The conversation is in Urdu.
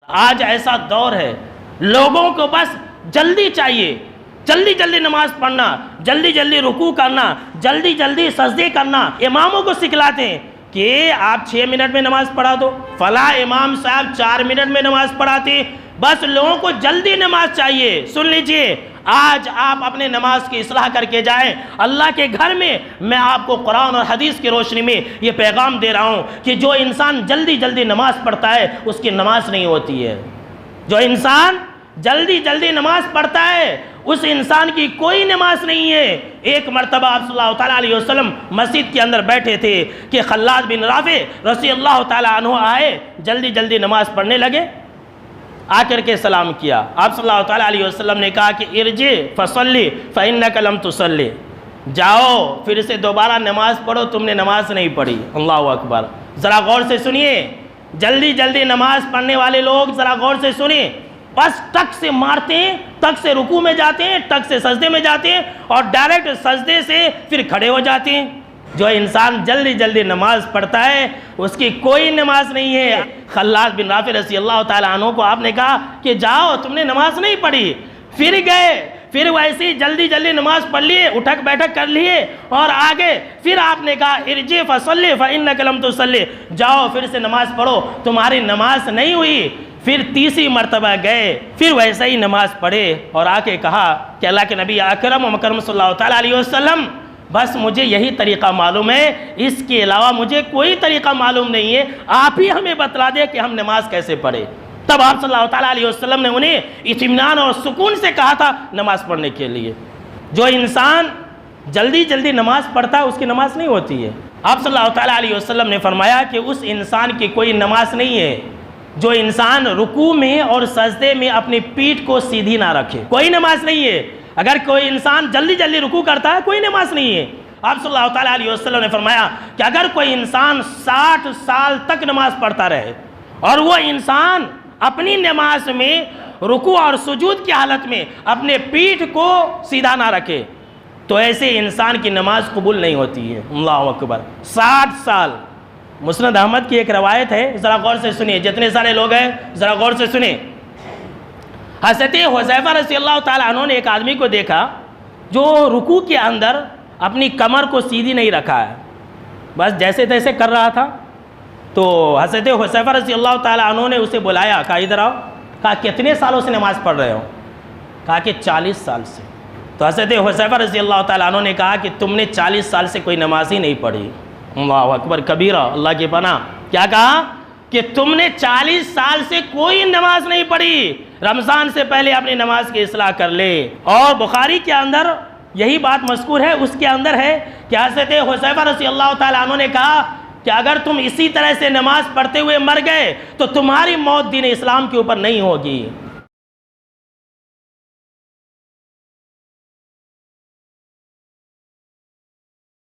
آج ایسا دور ہے لوگوں کو بس جلدی چاہیے، جلدی جلدی نماز پڑھنا، جلدی جلدی رکوع کرنا، جلدی جلدی سجدے کرنا۔ اماموں کو سکھلاتے ہیں کہ آپ 6 منٹ میں نماز پڑھا دو، فلاں امام صاحب 4 منٹ میں نماز پڑھاتے، بس لوگوں کو جلدی نماز چاہیے۔ سن لیجئے، آج آپ اپنے نماز کی اصلاح کر کے جائیں اللہ کے گھر میں آپ کو قرآن اور حدیث کی روشنی میں یہ پیغام دے رہا ہوں کہ جو انسان جلدی جلدی نماز پڑھتا ہے اس کی نماز نہیں ہوتی ہے۔ جو انسان جلدی جلدی نماز پڑھتا ہے اس انسان کی کوئی نماز نہیں ہے۔ ایک مرتبہ آپ صلی اللہ تعالیٰ علیہ وسلم مسجد کے اندر بیٹھے تھے کہ خلاد بن رافع رضی اللہ تعالیٰ عنہ آئے، جلدی جلدی نماز پڑھنے لگے، آ کر کے سلام کیا۔ آپ صلی اللہ تعالیٰ علیہ وسلم نے کہا کہ ارجع فصلی فإنک لم تصلی، جاؤ پھر سے دوبارہ نماز پڑھو، تم نے نماز نہیں پڑھی۔ اللہ اکبر۔ ذرا غور سے سنیے، جلدی جلدی نماز پڑھنے والے لوگ ذرا غور سے سنیں، بس ٹک سے مارتے ہیں، ٹک سے رکوع میں جاتے ہیں، ٹک سے سجدے میں جاتے ہیں اور ڈائریکٹ سجدے سے پھر کھڑے ہو جاتے ہیں۔ جو انسان جلدی جلدی نماز پڑھتا ہے اس کی کوئی نماز نہیں ہے۔ خلاد بن رافع رضی اللہ تعالیٰ عنہ کو آپ نے کہا کہ جاؤ، تم نے نماز نہیں پڑھی، پھر گئے، پھر ویسے ہی جلدی جلدی نماز پڑھ لیے، اٹھک بیٹھک کر لیے اور آگے پھر آپ نے کہا ارجع فصلی فإنک لم تصلی، جاؤ پھر سے نماز پڑھو، تمہاری نماز نہیں ہوئی۔ پھر تیسری مرتبہ گئے، پھر ویسے ہی نماز پڑھے اور آ کے کہا کہ اللہ کے نبی اکرم و مکرم صلی اللہ تعالیٰ علیہ وسلم، بس مجھے یہی طریقہ معلوم ہے، اس کے علاوہ مجھے کوئی طریقہ معلوم نہیں ہے، آپ ہی ہمیں بتلا دیں کہ ہم نماز کیسے پڑھیں۔ تب آپ صلی اللہ تعالیٰ علیہ وسلم نے انہیں اطمینان اور سکون سے کہا تھا نماز پڑھنے کے لیے۔ جو انسان جلدی جلدی نماز پڑھتا ہے اس کی نماز نہیں ہوتی ہے۔ آپ صلی اللہ تعالیٰ علیہ وسلم نے فرمایا کہ اس انسان کی کوئی نماز نہیں ہے جو انسان رکوع میں اور سجدے میں اپنی پیٹھ کو سیدھی نہ رکھے، کوئی نماز نہیں ہے۔ اگر کوئی انسان جلدی جلدی رکوع کرتا ہے کوئی نماز نہیں ہے۔ آپ صلی اللہ تعالیٰ علیہ وسلم نے فرمایا کہ اگر کوئی انسان 60 سال تک نماز پڑھتا رہے اور وہ انسان اپنی نماز میں رکوع اور سجود کی حالت میں اپنے پیٹھ کو سیدھا نہ رکھے تو ایسے انسان کی نماز قبول نہیں ہوتی ہے۔ اللہ اکبر۔ 60 سال۔ مسند احمد کی ایک روایت ہے، ذرا غور سے سنیے، جتنے سارے لوگ ہیں ذرا غور سے سنیں۔ حضرت حذیفہ رضی اللہ تعالیٰ عنہ نے ایک آدمی کو دیکھا جو رکوع کے اندر اپنی کمر کو سیدھی نہیں رکھا ہے، بس جیسے تیسے کر رہا تھا۔ تو حضرت حذیفہ رضی اللہ تعالیٰ عنہ نے اسے بلایا، کہا ادھر آؤ، کہا کتنے سالوں سے نماز پڑھ رہے ہو؟ کہا کہ 40 سال سے۔ تو حضرت حذیفہ رضی اللہ تعالیٰ عنہ نے کہا کہ تم نے 40 سال سے کوئی نماز ہی نہیں پڑھی۔ اللہ اکبر کبیرہ، اللہ کی پناہ۔ کیا کہا کہ تم نے 40 سال سے کوئی نماز نہیں پڑھی، رمضان سے پہلے اپنی نماز کی اصلاح کر لے۔ اور بخاری کے اندر یہی بات مذکور ہے، اس کے اندر ہے کہ حضرت حذیفہ رضی اللہ تعالیٰ عنہ نے کہا کہ اگر تم اسی طرح سے نماز پڑھتے ہوئے مر گئے تو تمہاری موت دین اسلام کے اوپر نہیں ہوگی۔